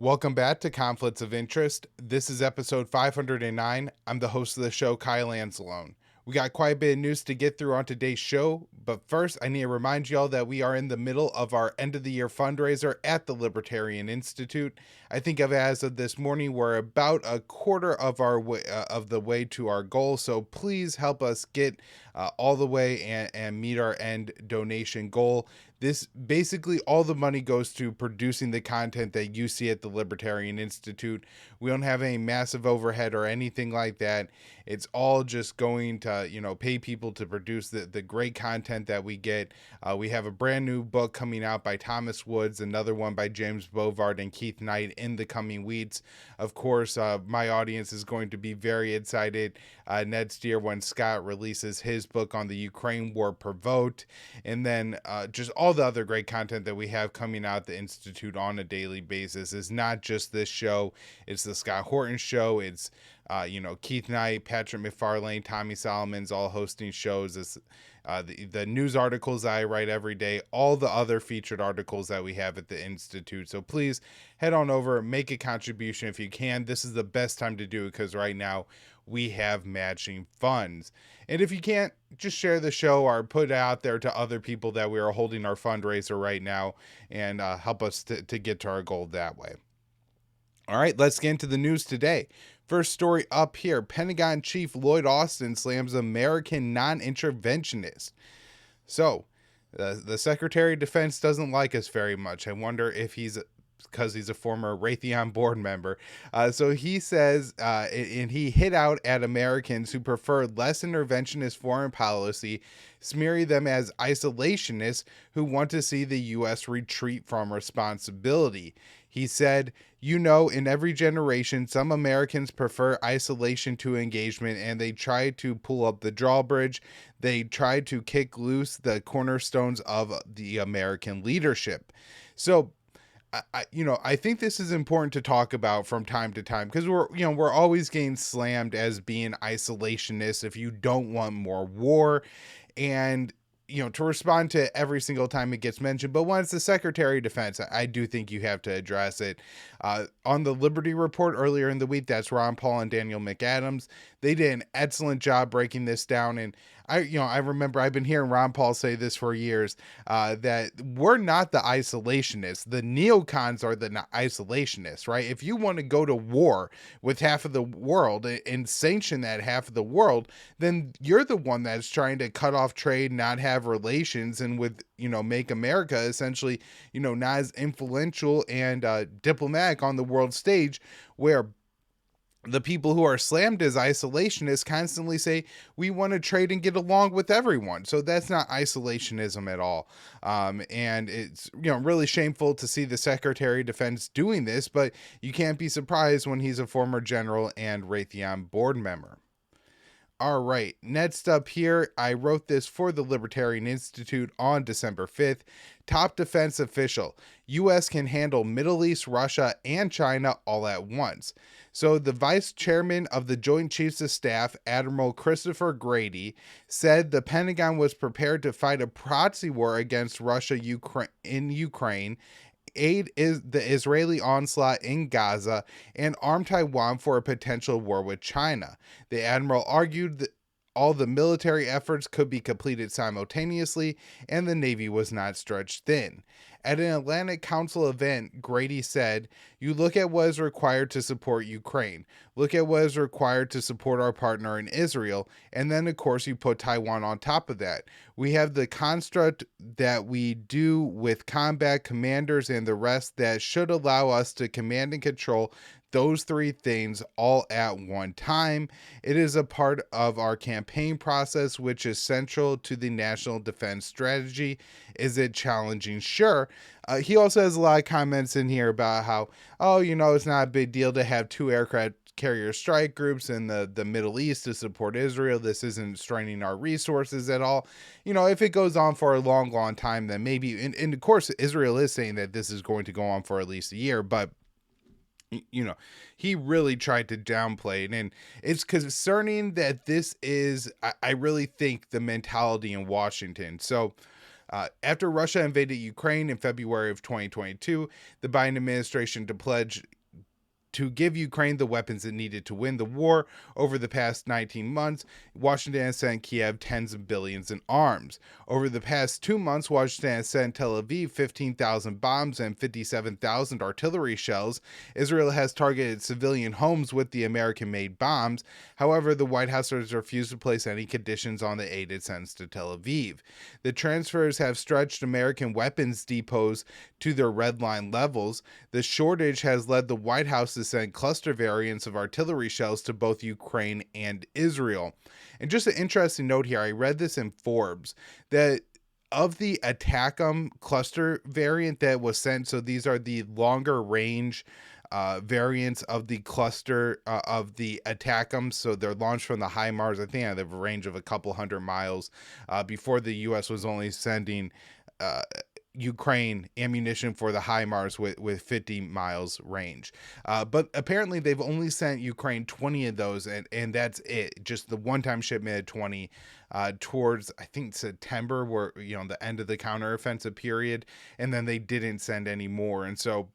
Welcome back to Conflicts of Interest. This is episode 509. I'm the host of the show, Kyle Anzalone. We got quite a bit of news to get through on today's show, but first I need to remind y'all that we are in the middle of our end of the year fundraiser at the Libertarian Institute. I think as of this morning, we're about a quarter of the way to our goal, so please help us get all the way and meet our end donation goal. This basically all the money goes to producing the content that you see at the Libertarian Institute. We don't have any massive overhead or anything like that. It's all just going to, pay people to produce the great content that we get. We have a brand new book coming out by Thomas Woods, another one by James Bovard and Keith Knight in the coming weeks. Of course, my audience is going to be very excited next year when Scott releases his book on the Ukraine war provoked, and then just all the other great content that we have coming out the Institute on a daily basis. Is not just this show, it's the Scott Horton show, it's Keith Knight, Patrick McFarlane, Tommy Solomon's all hosting shows. It's the news articles I write every day, all the other featured articles that we have at the Institute. So please head on over, make a contribution if you can. This is the best time to do it because right now we have matching funds. And if you can't, just share the show or put it out there to other people that we are holding our fundraiser right now and help us to get to our goal that way. All right, let's get into the news today. First story up here, Pentagon Chief Lloyd Austin slams American non-interventionist. So, the Secretary of Defense doesn't like us very much. I wonder if because he's a former Raytheon board member. So he says, and he hit out at Americans who prefer less interventionist foreign policy, smearing them as isolationists who want to see the U.S. retreat from responsibility. He said, in every generation, some Americans prefer isolation to engagement, and they try to pull up the drawbridge. They try to kick loose the cornerstones of the American leadership. So, I think this is important to talk about from time to time because we're always getting slammed as being isolationists if you don't want more war, and to respond to every single time it gets mentioned. But when it's the Secretary of Defense, I do think you have to address it. On the Liberty Report earlier in the week, that's Ron Paul and Daniel McAdams. They did an excellent job breaking this down. And I remember I've been hearing Ron Paul say this for years, that we're not the isolationists. The neocons are the isolationists, right? If you want to go to war with half of the world and sanction that half of the world, then you're the one that's trying to cut off trade, not have relations, and make America essentially, not as influential and diplomatic on the world stage, where the people who are slammed as isolationists constantly say, we want to trade and get along with everyone. So that's not isolationism at all. And it's, really shameful to see the Secretary of Defense doing this, but you can't be surprised when he's a former general and Raytheon board member. All right, next up here, I wrote this for the Libertarian Institute on December 5th. Top defense official, U.S. can handle Middle East, Russia, and China all at once. So the vice chairman of the Joint Chiefs of Staff, Admiral Christopher Grady, said the Pentagon was prepared to fight a proxy war against Russia in Ukraine, aid the Israeli onslaught in Gaza, and arm Taiwan for a potential war with China. The admiral argued that all the military efforts could be completed simultaneously, and the Navy was not stretched thin. At an Atlantic Council event, Grady said, "You look at what is required to support Ukraine, look at what is required to support our partner in Israel, and then of course you put Taiwan on top of that. We have the construct that we do with combat commanders and the rest that should allow us to command and control those three things all at one time. It is a part of our campaign process, which is central to the national defense strategy. Is it challenging? Sure." He also has a lot of comments in here about how, it's not a big deal to have 2 aircraft carrier strike groups in the Middle East to support Israel. This isn't straining our resources at all. If it goes on for a long, long time, then maybe, and of course, Israel is saying that this is going to go on for at least a year, but he really tried to downplay it, and it's concerning that this is, I really think, the mentality in Washington. So After Russia invaded Ukraine in February of 2022, the Biden administration pledged to give Ukraine the weapons it needed to win the war. Over the past 19 months, Washington has sent Kiev tens of billions in arms. Over the past 2 months, Washington has sent Tel Aviv 15,000 bombs and 57,000 artillery shells. Israel has targeted civilian homes with the American-made bombs. However, the White House has refused to place any conditions on the aid it sends to Tel Aviv. The transfers have stretched American weapons depots to their red line levels. The shortage has led the White House to send cluster variants of artillery shells to both Ukraine and Israel. And just an interesting note here, I read this in Forbes, that of the ATACMS cluster variant that was sent, so these are the longer range variants of the cluster of the ATACMS, so they're launched from the HIMARS. I think they have a range of a couple hundred miles. Before, the U.S. was only sending Ukraine ammunition for the HIMARS with 50 miles range. But apparently they've only sent Ukraine 20 of those, and that's it. Just the one-time shipment of 20 towards, I think, September, where, the end of the counteroffensive period, and then they didn't send any more. And so,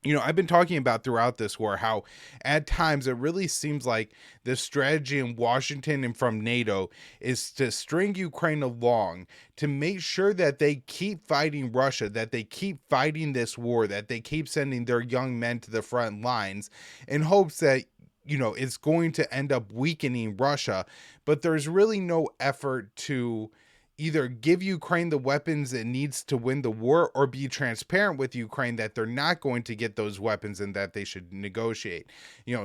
I've been talking about throughout this war how at times it really seems like the strategy in Washington and from NATO is to string Ukraine along to make sure that they keep fighting Russia, that they keep fighting this war, that they keep sending their young men to the front lines in hopes that, it's going to end up weakening Russia. But there's really no effort to either give Ukraine the weapons it needs to win the war, or be transparent with Ukraine that they're not going to get those weapons and that they should negotiate,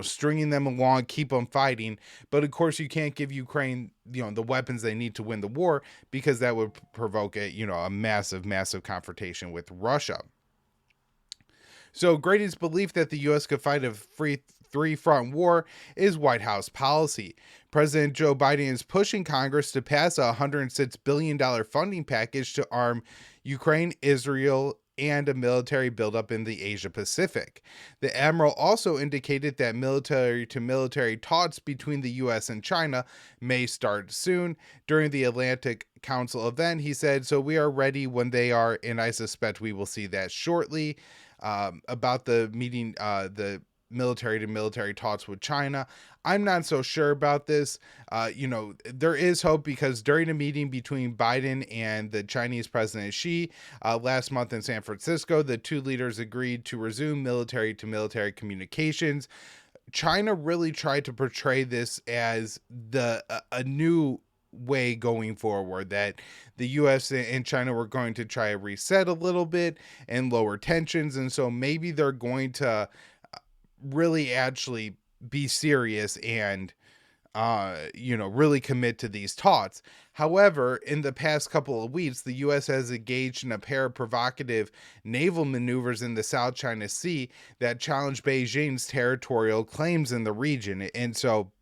stringing them along, keep them fighting. But of course you can't give Ukraine, the weapons they need to win the war, because that would provoke a massive confrontation with Russia. So greatest belief that the U.S. could fight a three-front war is White House policy. President Joe Biden is pushing Congress to pass a $106 billion funding package to arm Ukraine, Israel, and a military buildup in the Asia Pacific. The admiral also indicated that military-to-military talks between the U.S. and China may start soon. During the Atlantic Council event, he said, "So we are ready when they are, and I suspect we will see that shortly." About the meeting, the military-to-military talks with China, I'm not so sure about this. There is hope, because during a meeting between Biden and the Chinese President Xi last month in San Francisco, the two leaders agreed to resume military-to-military communications. China really tried to portray this as a new way going forward, that the US and China were going to try to reset a little bit and lower tensions, and so maybe they're going to really actually be serious and really commit to these talks. However, in the past couple of weeks, the U.S. has engaged in a pair of provocative naval maneuvers in the South China Sea that challenge Beijing's territorial claims in the region. And so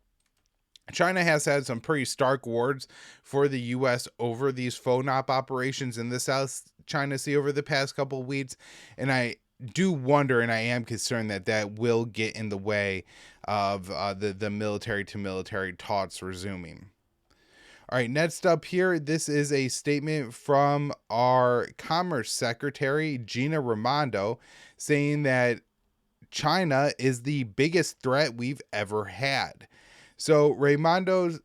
China has had some pretty stark words for the U.S. over these FONOP operations in the South China Sea over the past couple of weeks, and I do wonder, and I am concerned, that will get in the way of the military-to-military talks resuming. All right, next up here, this is a statement from our Commerce Secretary, Gina Raimondo, saying that China is the biggest threat we've ever had. So Raimondo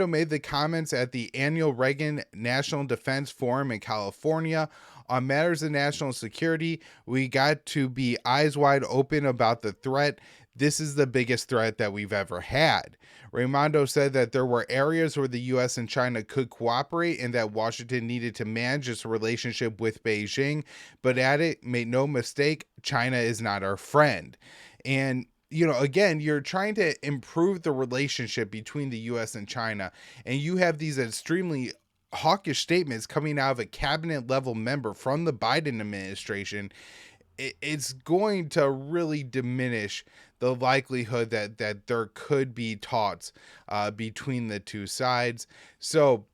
made the comments at the annual Reagan National Defense Forum in California. On matters of national security, we got to be eyes wide open about the threat. This is the biggest threat that we've ever had. Raimondo said that there were areas where the U.S. and China could cooperate, and that Washington needed to manage its relationship with Beijing. But make no mistake, China is not our friend. And again, you're trying to improve the relationship between the U.S. and China, and you have these extremely hawkish statements coming out of a cabinet level member from the Biden administration. It's going to really diminish the likelihood that there could be talks between the two sides. So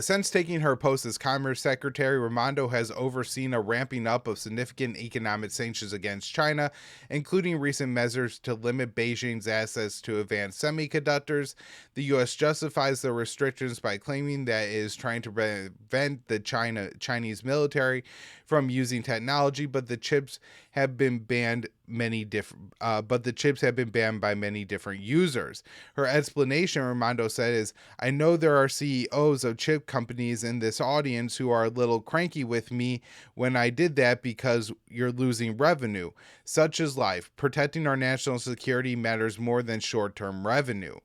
Since taking her post as Commerce Secretary, Raimondo has overseen a ramping up of significant economic sanctions against China, including recent measures to limit Beijing's access to advanced semiconductors. The U.S. justifies the restrictions by claiming that it is trying to prevent the Chinese military from using technology, but the chips have been banned by many different users. Her explanation, Raimondo said, is, "I know there are CEOs of chip companies in this audience who are a little cranky with me when I did that because you're losing revenue. Such is life. Protecting our national security matters more than short-term revenue."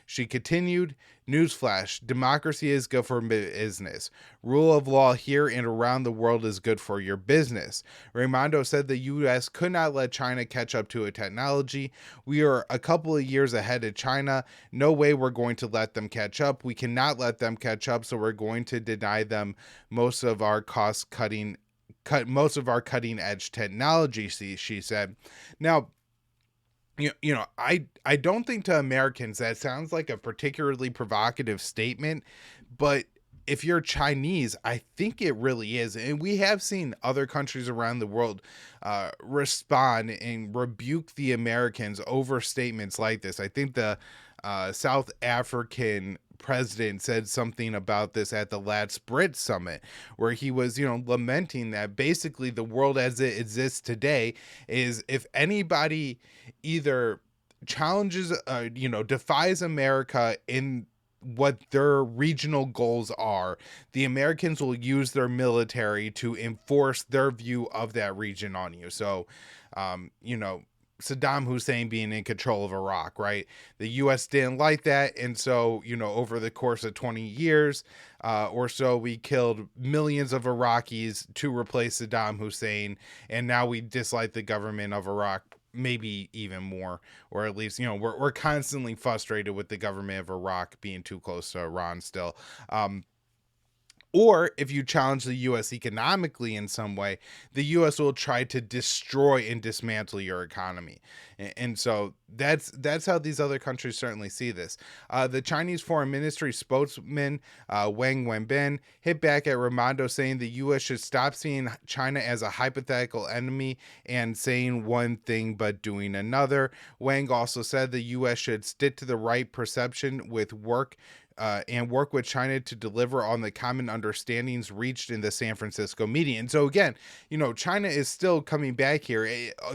She continued, "Newsflash, democracy is good for business. Rule of law here and around the world is good for your business." Raimondo said the U.S. could not let China catch up to a technology. "We are a couple of years ahead of China. No way we're going to let them catch up. We cannot let them catch up, so we're going to deny them most of our cutting edge technology," she said. Now, I don't think to Americans that sounds like a particularly provocative statement, but if you're Chinese, I think it really is. And we have seen other countries around the world respond and rebuke the Americans over statements like this. I think the South African president said something about this at the last BRIT summit, where he was, lamenting that basically the world as it exists today is, if anybody either challenges, defies America in what their regional goals are, the Americans will use their military to enforce their view of that region on you. So, Saddam Hussein being in control of Iraq, right? The U.S. didn't like that. And so, over the course of 20 years or so, we killed millions of Iraqis to replace Saddam Hussein. And now we dislike the government of Iraq, maybe even more, or at least, we're constantly frustrated with the government of Iraq being too close to Iran still. Or if you challenge the U.S. economically in some way, the U.S. will try to destroy and dismantle your economy. And so that's how these other countries certainly see this. The Chinese Foreign Ministry spokesman, Wang Wenbin, hit back at Raimondo, saying the U.S. should stop seeing China as a hypothetical enemy and saying one thing but doing another. Wang also said the U.S. should stick to the right perception with work with China to deliver on the common understandings reached in the San Francisco meeting. And so again, China is still coming back here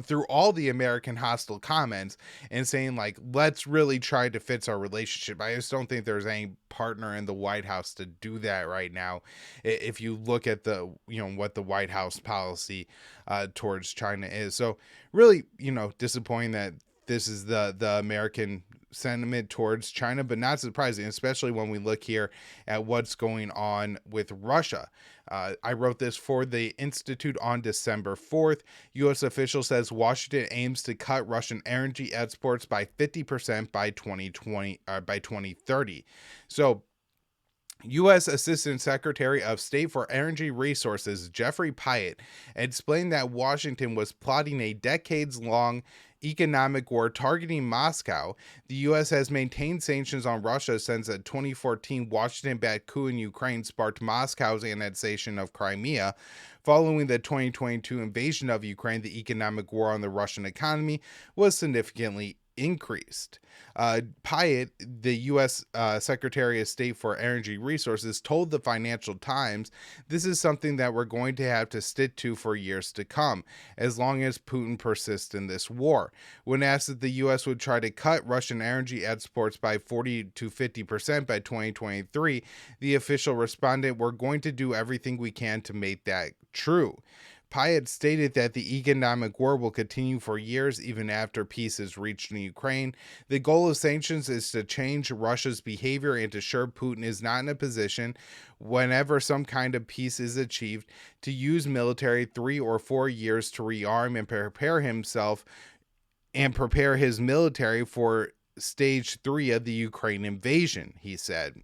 through all the American hostile comments and saying, like, let's really try to fix our relationship. I just don't think there's any partner in the White House to do that right now. If you look at the, what the White House policy towards China is. So really, disappointing that this is the American sentiment towards China, but not surprising, especially when we look here at what's going on with Russia. I wrote this for the Institute on December 4th. U.S. official says Washington aims to cut Russian energy exports by 50% by 2030. So, U.S. Assistant Secretary of State for Energy Resources Jeffrey Pyatt explained that Washington was plotting a decades-long economic war targeting Moscow. The U.S. has maintained sanctions on Russia since a 2014 Washington-backed coup in Ukraine sparked Moscow's annexation of Crimea. Following the 2022 invasion of Ukraine, the economic war on the Russian economy was significantly increased. Pyatt, the U.S. Secretary of State for Energy Resources, told the Financial Times, "This is something that we're going to have to stick to for years to come, as long as Putin persists in this war." When asked if the U.S. would try to cut Russian energy exports by 40 to 50% by 2023, the official responded, "We're going to do everything we can to make that true." Pyatt stated that the economic war will continue for years even after peace is reached in Ukraine. The goal of sanctions is to change Russia's behavior and to ensure Putin is not in a position, whenever some kind of peace is achieved, to use military 3 or 4 years to rearm and prepare his military for stage 3 of the Ukraine invasion, he said.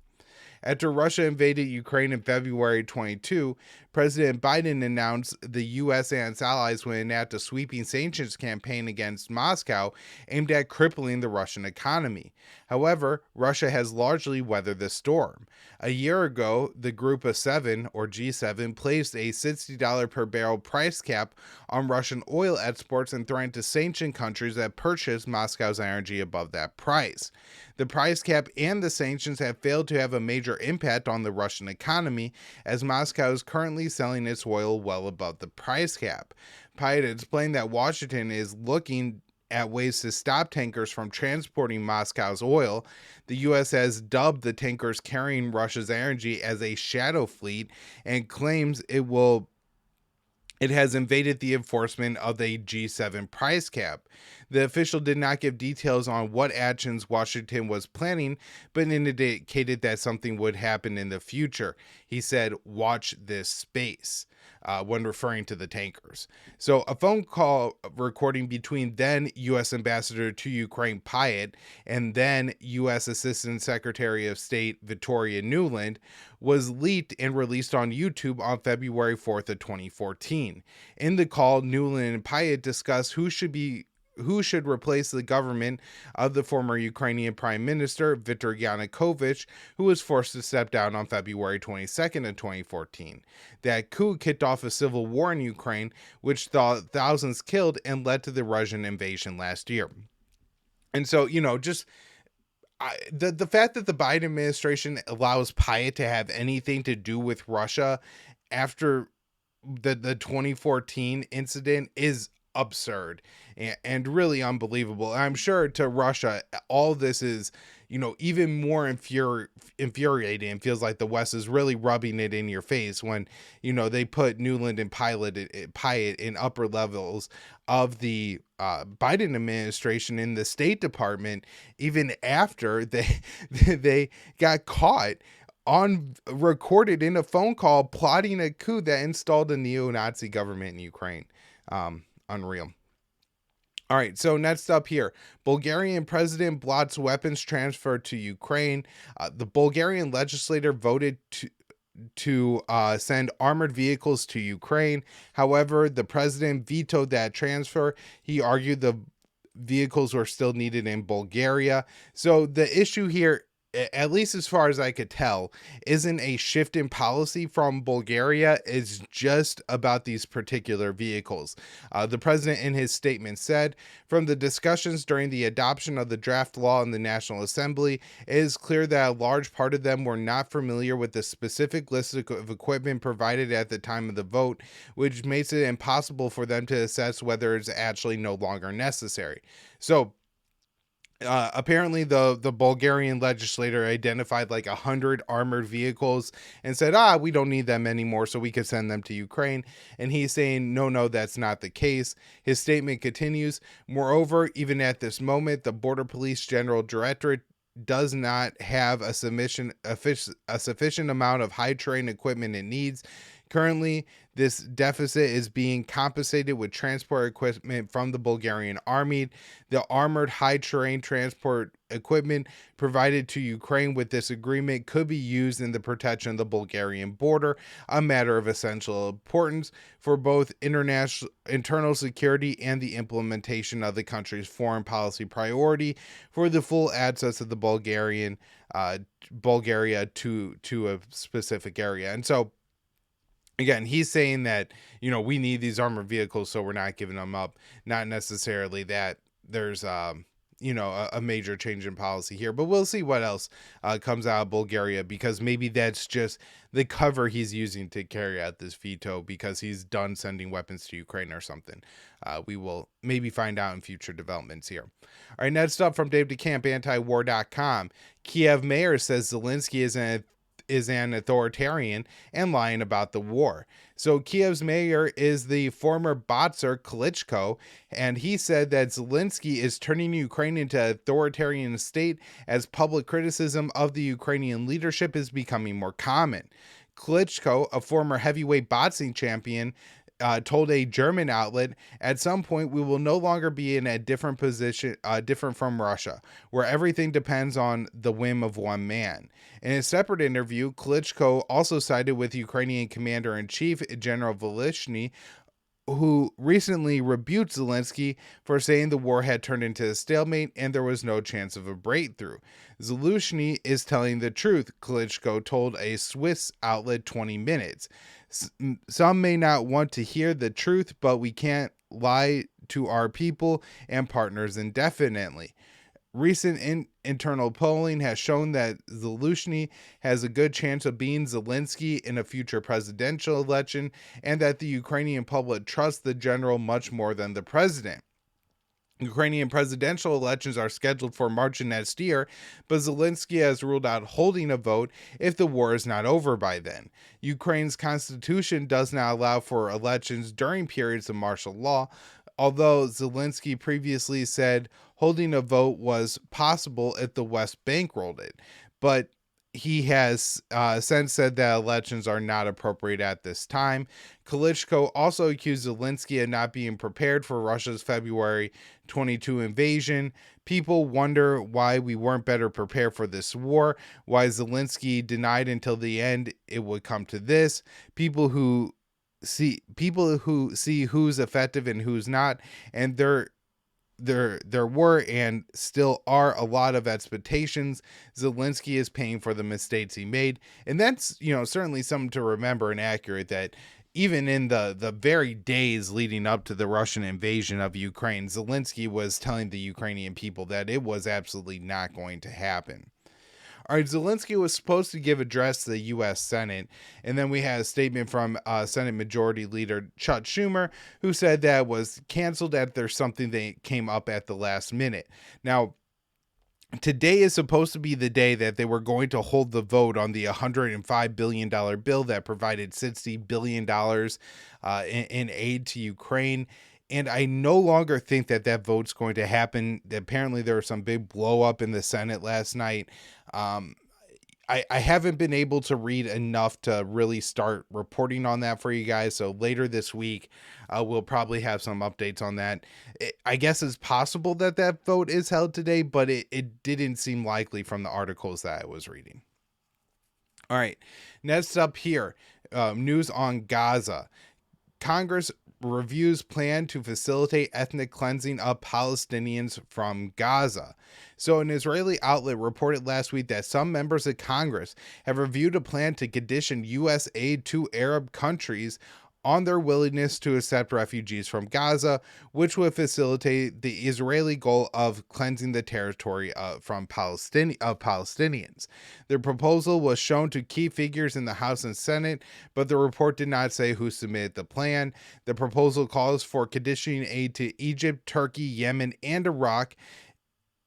After Russia invaded Ukraine in February 22, President Biden announced the U.S. and its allies would enact a sweeping sanctions campaign against Moscow aimed at crippling the Russian economy. However, Russia has largely weathered the storm. A year ago, the Group of Seven, or G7, placed a $60 per barrel price cap on Russian oil exports and threatened to sanction countries that purchase Moscow's energy above that price. The price cap and the sanctions have failed to have a major impact on the Russian economy, as Moscow is currently selling its oil well above the price cap. Pyatt explained that Washington is looking at ways to stop tankers from transporting Moscow's oil. The U.S. has dubbed the tankers carrying Russia's energy as a shadow fleet and claims it has invaded the enforcement of the G7 price cap. The official did not give details on what actions Washington was planning, but indicated that something would happen in the future. He said, "Watch this space," when referring to the tankers. So a phone call recording between then U.S. Ambassador to Ukraine Pyatt and then U.S. Assistant Secretary of State Victoria Nuland was leaked and released on YouTube on February 4th of 2014. In the call, Nuland and Pyatt discussed who should replace the government of the former Ukrainian Prime Minister Viktor Yanukovych, who was forced to step down on February 22nd of 2014. That coup kicked off a civil war in Ukraine, which saw thousands killed and led to the Russian invasion last year. And so, the fact that the Biden administration allows Pyatt to have anything to do with Russia after the 2014 incident is absurd and really unbelievable. I'm sure to Russia, all this is, even more infuriating, and feels like the West is really rubbing it in your face when, they put Nuland and Pyatt in upper levels of the Biden administration in the State Department, even after they got caught recorded in a phone call plotting a coup that installed a neo-Nazi government in Ukraine. Unreal. All right, so next up here, Bulgarian president blots weapons transfer to Ukraine. The Bulgarian legislator voted to send armored vehicles to Ukraine. However, the president vetoed that transfer. He argued the vehicles were still needed in Bulgaria. So the issue here, at least as far as I could tell, isn't a shift in policy from Bulgaria. It's just about these particular vehicles. The president in his statement said, "From the discussions during the adoption of the draft law in the National Assembly, it is clear that a large part of them were not familiar with the specific list of equipment provided at the time of the vote, which makes it impossible for them to assess whether it's actually no longer necessary." So apparently the Bulgarian legislator identified like 100 armored vehicles and said, we don't need them anymore, so we could send them to Ukraine. And he's saying, no, that's not the case. His statement continues, "Moreover, even at this moment, the Border Police General Directorate does not have a sufficient amount of high terrain equipment it needs. Currently, this deficit is being compensated with transport equipment from the Bulgarian army. The armored high terrain transport equipment provided to Ukraine with this agreement could be used in the protection of the Bulgarian border, a matter of essential importance for both internal security and the implementation of the country's foreign policy priority for the full access of the Bulgaria to a specific area." And so, again, he's saying that, we need these armored vehicles, so we're not giving them up. Not necessarily that there's, a major change in policy here, but we'll see what else comes out of Bulgaria, because maybe that's just the cover he's using to carry out this veto because he's done sending weapons to Ukraine or something. We will maybe find out in future developments here. All right, next up from Dave DeCamp, antiwar.com. Kiev mayor says Zelinsky is an authoritarian and lying about the war. So Kiev's mayor is the former boxer Klitschko, and he said that Zelinsky is turning Ukraine into an authoritarian state as public criticism of the Ukrainian leadership is becoming more common. Klitschko, a former heavyweight boxing champion, told a German outlet, at some point we will no longer be in a different position, different from Russia, where everything depends on the whim of one man. In a separate interview, Klitschko also sided with Ukrainian Commander-in-Chief General Volodymyr, who recently rebuked Zelinsky for saying the war had turned into a stalemate and there was no chance of a breakthrough. Zelinsky is telling the truth, Klitschko told a Swiss outlet 20 Minutes. Some may not want to hear the truth, but we can't lie to our people and partners indefinitely. Recent internal polling has shown that Zelinsky has a good chance of beating Zelinsky in a future presidential election, and that the Ukrainian public trusts the general much more than the president. Ukrainian presidential elections are scheduled for March of next year, but Zelinsky has ruled out holding a vote if the war is not over by then. Ukraine's constitution does not allow for elections during periods of martial law, although Zelinsky previously said holding a vote was possible if the West bankrolled it. But he has since said that elections are not appropriate at this time. Klitschko also accused Zelinsky of not being prepared for Russia's February 22 invasion. People wonder why we weren't better prepared for this war, why Zelinsky denied until the end it would come to this. People who see who's effective and who's not, and there were and still are a lot of expectations. Zelinsky is paying for the mistakes he made, and that's certainly something to remember and accurate, that even in the very days leading up to the Russian invasion of Ukraine, Zelinsky was telling the Ukrainian people that it was absolutely not going to happen. All right, Zelinsky was supposed to give address to the U.S. Senate, and then we had a statement from Senate Majority Leader Chuck Schumer, who said that was canceled, that there's something that came up at the last minute. Now, today is supposed to be the day that they were going to hold the vote on the $105 billion bill that provided $60 billion in aid to Ukraine. And I no longer think that vote's going to happen. Apparently, there was some big blow up in the Senate last night. I haven't been able to read enough to really start reporting on that for you guys. So later this week, we'll probably have some updates on that. I guess it's possible that vote is held today, but it didn't seem likely from the articles that I was reading. All right, next up here, news on Gaza. Congress reviews plan to facilitate ethnic cleansing of Palestinians from Gaza. So an Israeli outlet reported last week that some members of Congress have reviewed a plan to condition U.S. aid to Arab countries on their willingness to accept refugees from Gaza, which would facilitate the Israeli goal of cleansing the territory from Palestinians. The proposal was shown to key figures in the House and Senate, but the report did not say who submitted the plan. The proposal calls for conditioning aid to Egypt, Turkey, Yemen, and Iraq,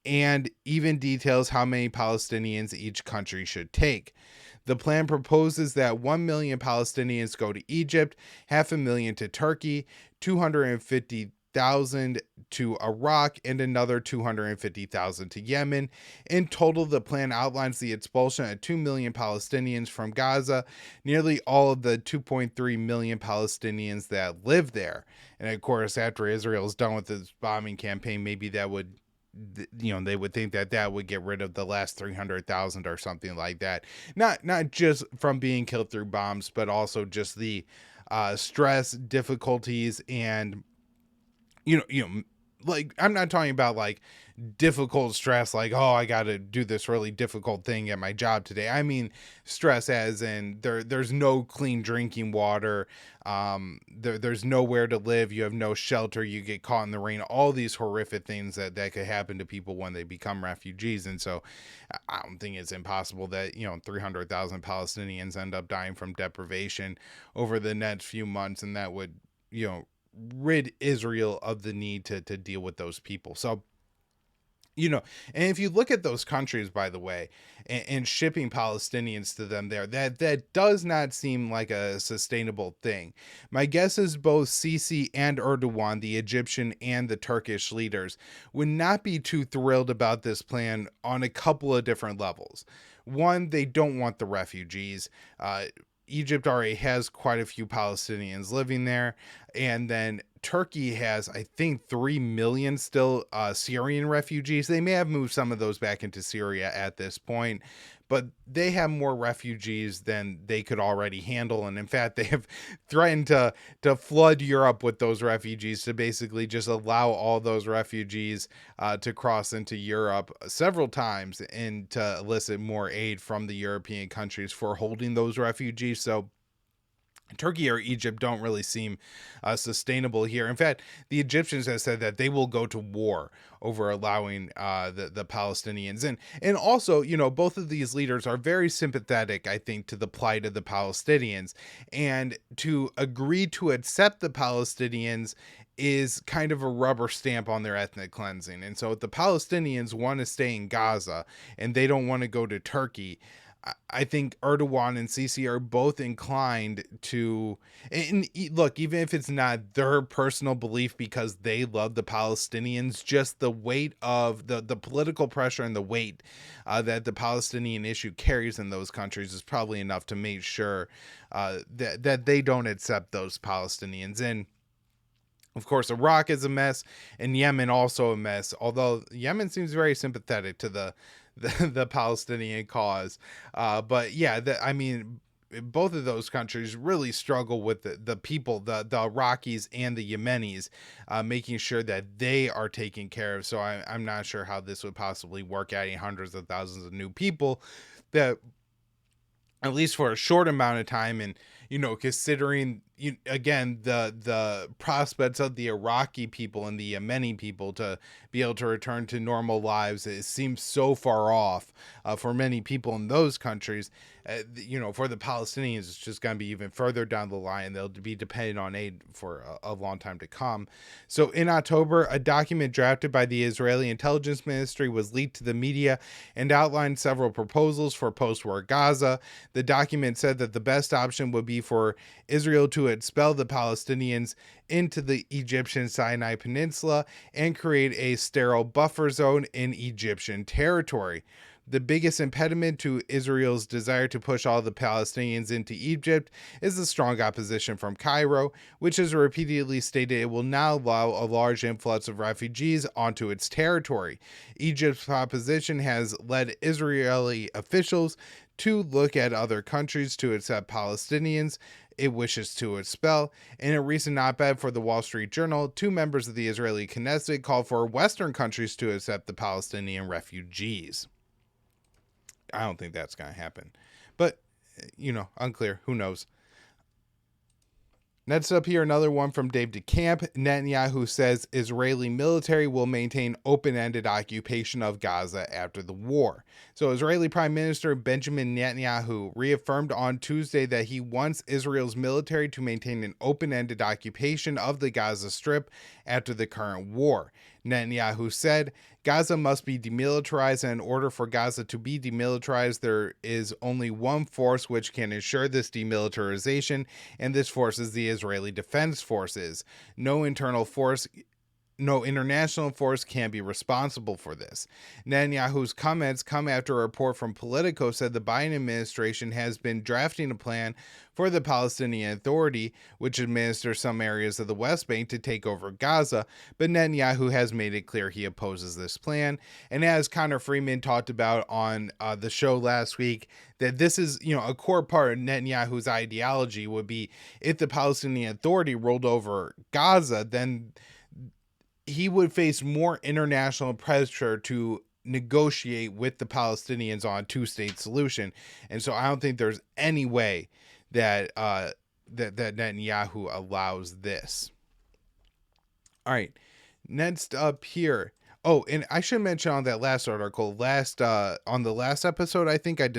and even details how many Palestinians each country should take. The plan proposes that 1 million Palestinians go to Egypt, 500,000 to Turkey, 250,000 to Iraq, and another 250,000 to Yemen. In total, the plan outlines the expulsion of 2 million Palestinians from Gaza, nearly all of the 2.3 million Palestinians that live there. And of course, after Israel is done with its bombing campaign, maybe that would, they would think that would get rid of the last 300,000 or something like that. Not just from being killed through bombs, but also just the stress, difficulties, and like, I'm not talking about like difficult stress, like, oh, I got to do this really difficult thing at my job today. I mean, stress as in there's no clean drinking water. There's nowhere to live. You have no shelter. You get caught in the rain. All these horrific things that could happen to people when they become refugees. And so I don't think it's impossible that, 300,000 Palestinians end up dying from deprivation over the next few months. And that would, rid Israel of the need to deal with those people. So, and if you look at those countries, by the way, and shipping Palestinians to them there, that does not seem like a sustainable thing. My guess is both Sisi and Erdogan, the Egyptian and the Turkish leaders, would not be too thrilled about this plan on a couple of different levels. One, they don't want the refugees. Egypt already has quite a few Palestinians living there. And then Turkey has, I think, 3 million still Syrian refugees. They may have moved some of those back into Syria at this point, but they have more refugees than they could already handle. And in fact, they have threatened to flood Europe with those refugees, to basically just allow all those refugees to cross into Europe several times and to elicit more aid from the European countries for holding those refugees. So Turkey or Egypt don't really seem sustainable here. In fact, the Egyptians have said that they will go to war over allowing the Palestinians. And also, both of these leaders are very sympathetic, I think, to the plight of the Palestinians. And to agree to accept the Palestinians is kind of a rubber stamp on their ethnic cleansing. And so if the Palestinians want to stay in Gaza and they don't want to go to Turkey, I think Erdogan and Sisi are both inclined to, and look, even if it's not their personal belief because they love the Palestinians, just the weight of the political pressure and the weight that the Palestinian issue carries in those countries is probably enough to make sure that they don't accept those Palestinians. And of course, Iraq is a mess, and Yemen also a mess, although Yemen seems very sympathetic to the Palestinian cause. But yeah, both of those countries really struggle with the people, the Iraqis and the Yemenis, making sure that they are taken care of. So I'm not sure how this would possibly work, adding hundreds of thousands of new people that, at least for a short amount of time. And considering again the prospects of the Iraqi people and the Yemeni people to be able to return to normal lives, it seems so far off for many people in those countries. For the Palestinians, it's just going to be even further down the line. They'll be dependent on aid for a long time to come. So in October, a document drafted by the Israeli intelligence ministry was leaked to the media and outlined several proposals for post-war Gaza. The document said that the best option would be for Israel to expel the Palestinians into the Egyptian Sinai Peninsula and create a sterile buffer zone in Egyptian territory. The biggest impediment to Israel's desire to push all the Palestinians into Egypt is the strong opposition from Cairo, which has repeatedly stated it will not allow a large influx of refugees onto its territory. Egypt's opposition has led Israeli officials to look at other countries to accept Palestinians it wishes to expel. In a recent op-ed for the Wall Street Journal, 2 members of the Israeli Knesset called for Western countries to accept the Palestinian refugees. I don't think that's going to happen. But, unclear. Who knows? Next up here, another one from Dave DeCamp. Netanyahu says Israeli military will maintain open-ended occupation of Gaza after the war. So Israeli Prime Minister Benjamin Netanyahu reaffirmed on Tuesday that he wants Israel's military to maintain an open-ended occupation of the Gaza Strip after the current war. Netanyahu said, Gaza must be demilitarized, and in order for Gaza to be demilitarized, there is only one force which can ensure this demilitarization, and this force is the Israeli Defense Forces. No international force can be responsible for this. Netanyahu's comments come after a report from Politico said the Biden administration has been drafting a plan for the Palestinian Authority, which administers some areas of the West Bank, to take over Gaza, but Netanyahu has made it clear he opposes this plan. And as Connor Freeman talked about on the show last week, that this is, a core part of Netanyahu's ideology would be if the Palestinian Authority rolled over Gaza, then he would face more international pressure to negotiate with the Palestinians on a 2-state solution. And so I don't think there's any way that that Netanyahu allows this. All right, next up here. Oh, and I should mention on that last article, on the last episode, I think I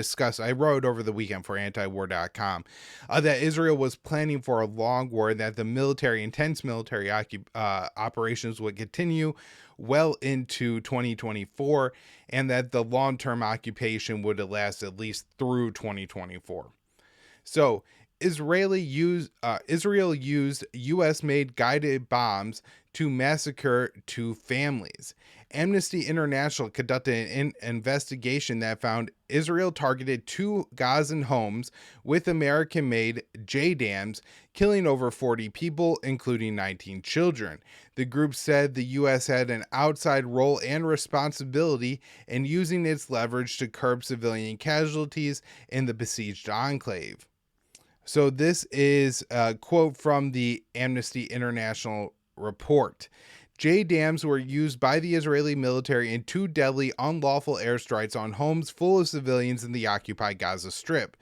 wrote over the weekend for antiwar.com, that Israel was planning for a long war and that the intense military operations would continue well into 2024 and that the long-term occupation would last at least through 2024. So Israel used U.S.-made guided bombs to massacre two families. Amnesty International conducted an investigation that found Israel targeted two Gazan homes with American-made JDAMs, killing over 40 people, including 19 children. The group said the U.S. had an outside role and responsibility in using its leverage to curb civilian casualties in the besieged enclave. So this is a quote from the Amnesty International report. JDAMs were used by the Israeli military in two deadly unlawful airstrikes on homes full of civilians in the occupied Gaza Strip.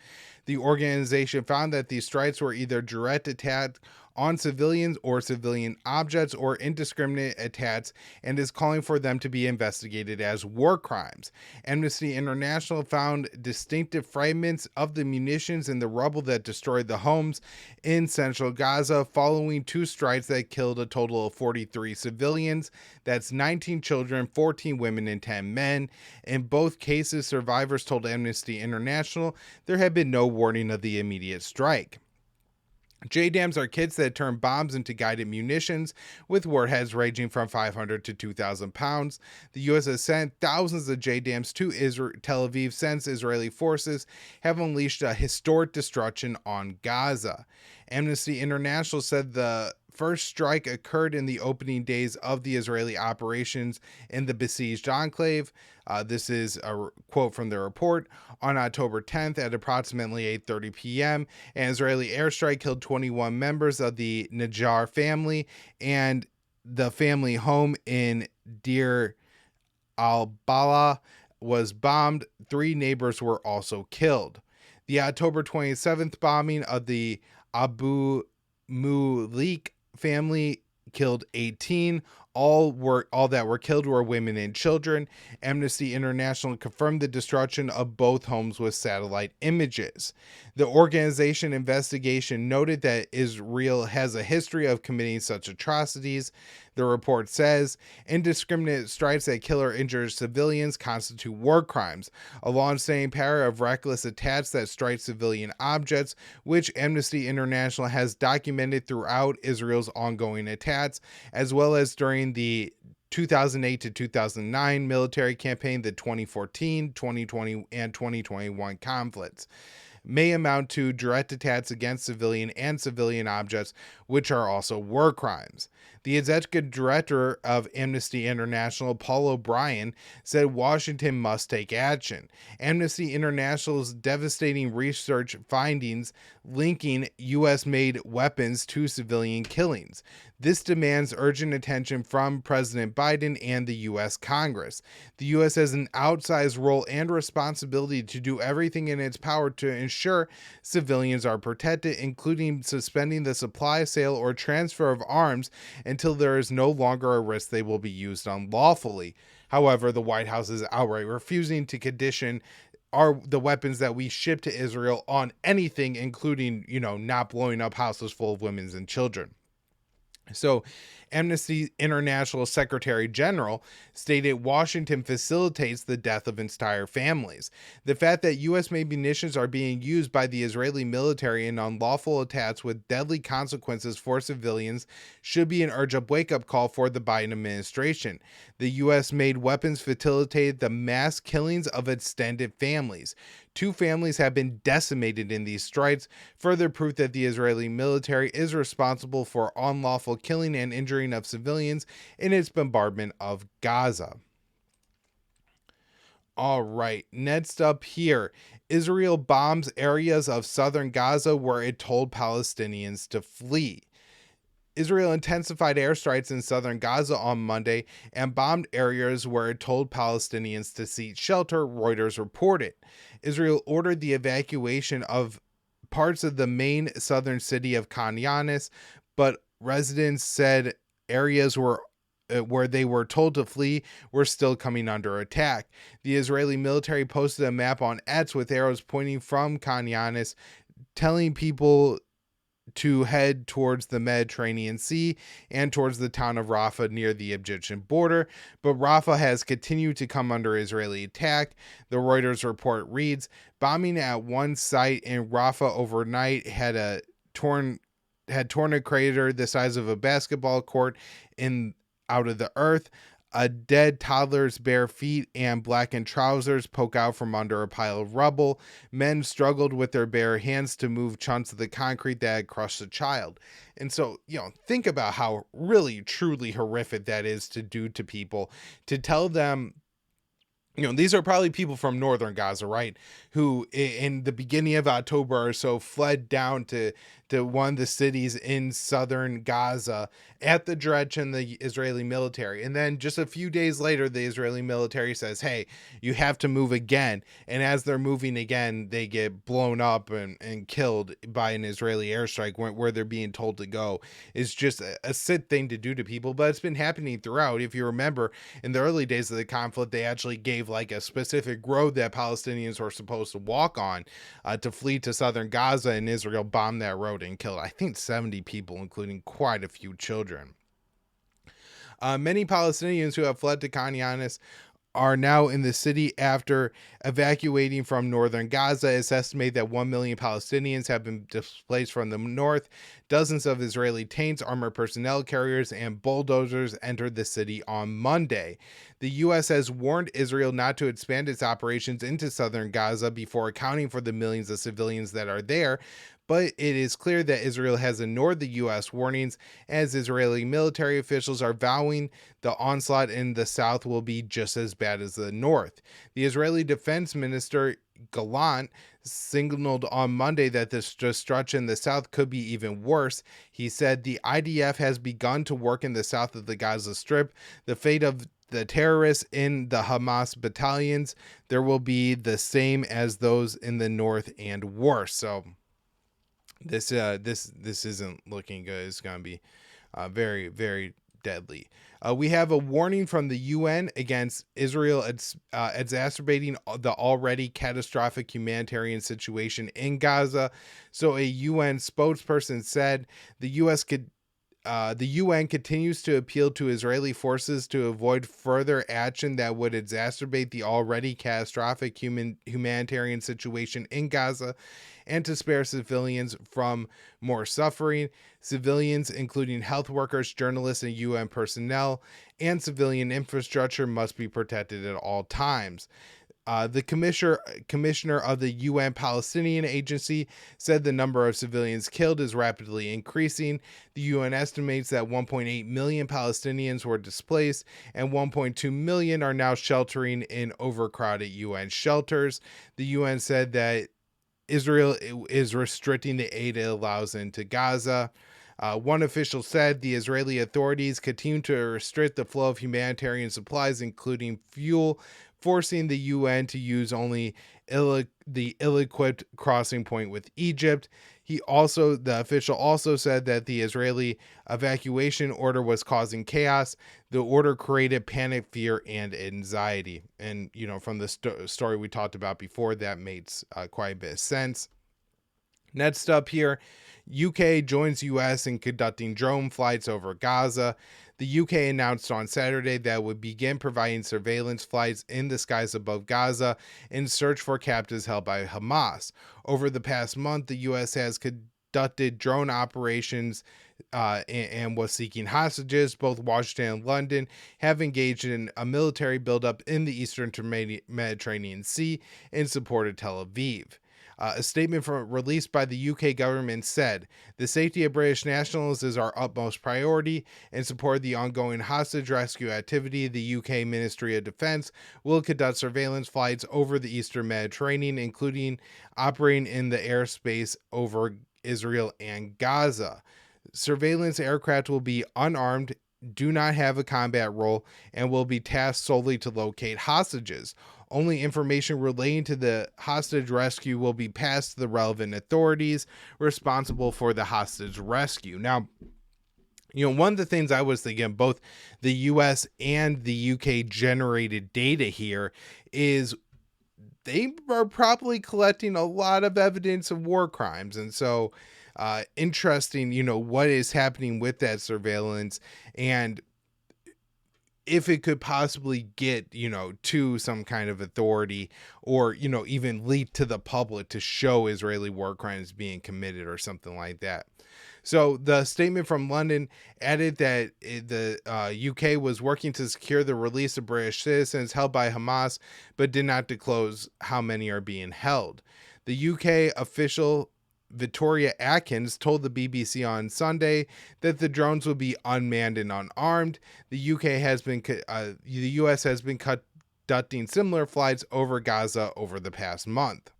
The organization found that these strikes were either direct attacks on civilians or civilian objects or indiscriminate attacks, and is calling for them to be investigated as war crimes. Amnesty International found distinctive fragments of the munitions in the rubble that destroyed the homes in central Gaza following two strikes that killed a total of 43 civilians. That's 19 children, 14 women, and 10 men. In both cases, survivors told Amnesty International there had been no warning of the immediate strike. JDAMs are kits that turn bombs into guided munitions with warheads ranging from 500 to 2,000 pounds. The U.S. has sent thousands of JDAMs to Tel Aviv since Israeli forces have unleashed a historic destruction on Gaza. Amnesty International said the first strike occurred in the opening days of the Israeli operations in the besieged enclave. This is a quote from the report. On October 10th at approximately 8:30 p.m., an Israeli airstrike killed 21 members of the Najjar family, and the family home in Deir al-Balah was bombed. 3 neighbors were also killed. The October 27th bombing of the Abu Mulik family killed 18. All that were killed were women and children. Amnesty International confirmed the destruction of both homes with satellite images. The organization investigation noted that Israel has a history of committing such atrocities. The report says indiscriminate strikes that kill or injure civilians constitute war crimes, a long-standing pattern of reckless attacks that strike civilian objects, which Amnesty International has documented throughout Israel's ongoing attacks, as well as during the 2008 to 2009 military campaign, the 2014, 2020, and 2021 conflicts, may amount to direct attacks against civilian and civilian objects, which are also war crimes. The executive director of Amnesty International, Paul O'Brien, said Washington must take action. Amnesty International's devastating research findings linking U.S.-made weapons to civilian killings. This demands urgent attention from President Biden and the U.S. Congress. The U.S. has an outsized role and responsibility to do everything in its power to ensure civilians are protected, including suspending the supply, sale, or transfer of arms until there is no longer a risk they will be used unlawfully. However, the White House is outright refusing to condition the weapons that we ship to Israel on anything, including, not blowing up houses full of women and children. So, Amnesty International Secretary General stated Washington facilitates the death of entire families. The fact that U.S.-made munitions are being used by the Israeli military in unlawful attacks with deadly consequences for civilians should be an urgent wake-up call for the Biden administration. The U.S.-made weapons facilitated the mass killings of extended families. 2 families have been decimated in these strikes, further proof that the Israeli military is responsible for unlawful killing and injuring of civilians in its bombardment of Gaza. All right, next up here, Israel bombs areas of southern Gaza where it told Palestinians to flee. Israel intensified airstrikes in southern Gaza on Monday and bombed areas where it told Palestinians to seek shelter, Reuters reported. Israel ordered the evacuation of parts of the main southern city of Khan Younis, but residents said areas where they were told to flee were still coming under attack. The Israeli military posted a map on X with arrows pointing from Khan Younis, telling people to head towards the Mediterranean Sea and towards the town of Rafah near the Egyptian border, but Rafah has continued to come under Israeli attack. The Reuters report reads, bombing at one site in Rafah overnight had torn a crater the size of a basketball court out of the earth. A dead toddler's bare feet and blackened trousers poke out from under a pile of rubble. Men struggled with their bare hands to move chunks of the concrete that had crushed the child. And so, think about how really, truly horrific that is to do to people, to tell them, these are probably people from northern Gaza, right? Who in the beginning of October or so fled down to one of the cities in southern Gaza at the direction of the Israeli military. And then just a few days later, the Israeli military says, hey, you have to move again. And as they're moving again, they get blown up and killed by an Israeli airstrike where they're being told to go. It's just a sick thing to do to people, but it's been happening throughout. If you remember, in the early days of the conflict, they actually gave like a specific road that Palestinians were supposed to walk on to flee to southern Gaza, and Israel bombed that road and killed, I think, 70 people, including quite a few children. Many Palestinians who have fled to Khan Younis are now in the city after evacuating from northern Gaza. It's estimated that 1 million Palestinians have been displaced from the north. Dozens of Israeli tanks, armored personnel carriers, and bulldozers entered the city on Monday. The U.S. has warned Israel not to expand its operations into southern Gaza before accounting for the millions of civilians that are there, but it is clear that Israel has ignored the U.S. warnings, as Israeli military officials are vowing the onslaught in the south will be just as bad as the north. The Israeli Defense Minister Gallant signaled on Monday that the destruction in the south could be even worse. He said the IDF has begun to work in the south of the Gaza Strip. The fate of the terrorists in the Hamas battalions there will be the same as those in the north and worse. So this isn't looking good. It's going to be very, very deadly. We have a warning from the UN against Israel exacerbating the already catastrophic humanitarian situation in Gaza. So a UN spokesperson said the UN continues to appeal to Israeli forces to avoid further action that would exacerbate the already catastrophic humanitarian situation in Gaza and to spare civilians from more suffering. Civilians, including health workers, journalists, and UN personnel, and civilian infrastructure must be protected at all times. The commissioner of the UN Palestinian Agency said the number of civilians killed is rapidly increasing. The UN estimates that 1.8 million Palestinians were displaced and 1.2 million are now sheltering in overcrowded UN shelters. The UN said that Israel is restricting the aid it allows into Gaza. One official said the Israeli authorities continue to restrict the flow of humanitarian supplies, including fuel, forcing the UN to use only the ill-equipped crossing point with Egypt. The official also said that the Israeli evacuation order was causing chaos. The order created panic, fear, and anxiety. And, from the story we talked about before, that makes quite a bit of sense. Next up here, UK joins US in conducting drone flights over Gaza. The UK announced on Saturday that it would begin providing surveillance flights in the skies above Gaza in search for captives held by Hamas. Over the past month, the US has conducted drone operations and was seeking hostages. Both Washington and London have engaged in a military buildup in the eastern Mediterranean Sea in support of Tel Aviv. A statement released by the UK government said, the safety of British nationals is our utmost priority. In support of the ongoing hostage rescue activity, the UK Ministry of Defence will conduct surveillance flights over the eastern Mediterranean, including operating in the airspace over Israel and Gaza. Surveillance aircraft will be unarmed, do not have a combat role, and will be tasked solely to locate hostages. Only information relating to the hostage rescue will be passed to the relevant authorities responsible for the hostage rescue. Now, one of the things I was thinking, both the US and the UK generated data here, is they are probably collecting a lot of evidence of war crimes. And so interesting, what is happening with that surveillance, and if it could possibly get, to some kind of authority, or, even leak to the public to show Israeli war crimes being committed or something like that. So the statement from London added that the UK was working to secure the release of British citizens held by Hamas, but did not disclose how many are being held. The UK official Victoria Atkins told the BBC on Sunday that the drones will be unmanned and unarmed. The US has been conducting similar flights over Gaza over the past month.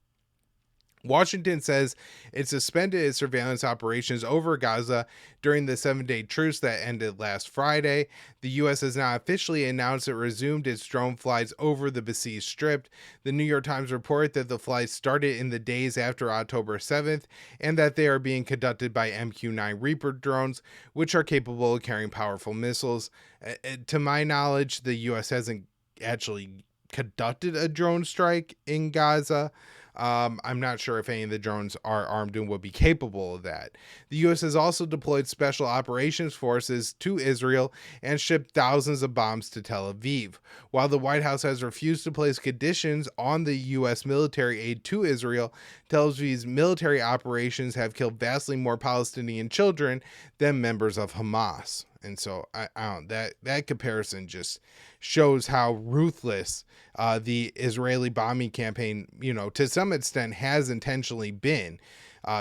Washington says it suspended its surveillance operations over Gaza during the 7-day truce that ended last Friday. The U.S. has now officially announced it resumed its drone flights over the besieged Strip. The New York Times reported that the flights started in the days after October 7th and that they are being conducted by MQ-9 Reaper drones, which are capable of carrying powerful missiles. To my knowledge, the U.S. hasn't actually conducted a drone strike in Gaza. I'm not sure if any of the drones are armed and would be capable of that. The U.S. has also deployed special operations forces to Israel and shipped thousands of bombs to Tel Aviv. While the White House has refused to place conditions on the U.S. military aid to Israel, Tel Aviv's military operations have killed vastly more Palestinian children than members of Hamas. And so I don't, that comparison just shows how ruthless the Israeli bombing campaign, to some extent has intentionally been,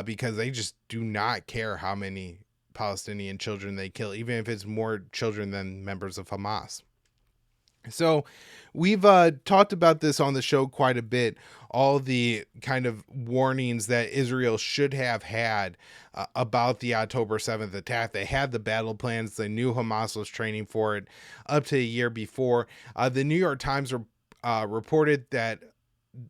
because they just do not care how many Palestinian children they kill, even if it's more children than members of Hamas. So we've talked about this on the show quite a bit, all the kind of warnings that Israel should have had about the October 7th attack. They had the battle plans. They knew Hamas was training for it up to a year before. The New York Times reported that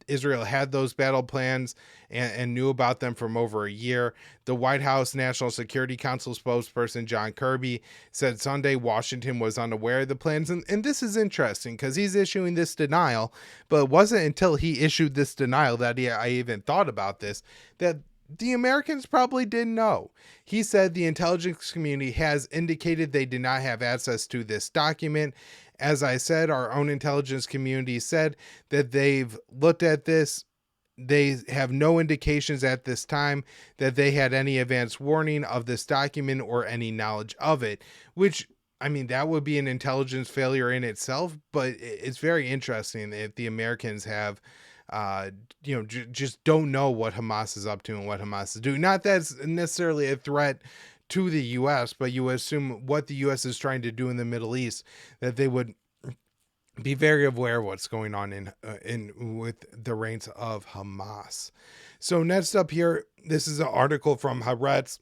Israel had those battle plans and knew about them from over a year. The White House National Security Council spokesperson John Kirby said Sunday Washington was unaware of the plans. And this is interesting because he's issuing this denial, but it wasn't until he issued this denial that I even thought about this, that the Americans probably didn't know. He said the intelligence community has indicated they did not have access to this document. As I said, our own intelligence community said that they've looked at this. They have no indications at this time that they had any advance warning of this document or any knowledge of it, which, I mean, that would be an intelligence failure in itself, but it's very interesting if the Americans have just don't know what Hamas is up to and what Hamas is doing. Not that it's necessarily a threat to the U.S., but you assume what the U.S. is trying to do in the Middle East, that they would be very aware of what's going on in with the reigns of Hamas. So next up here, this is an article from Haaretz,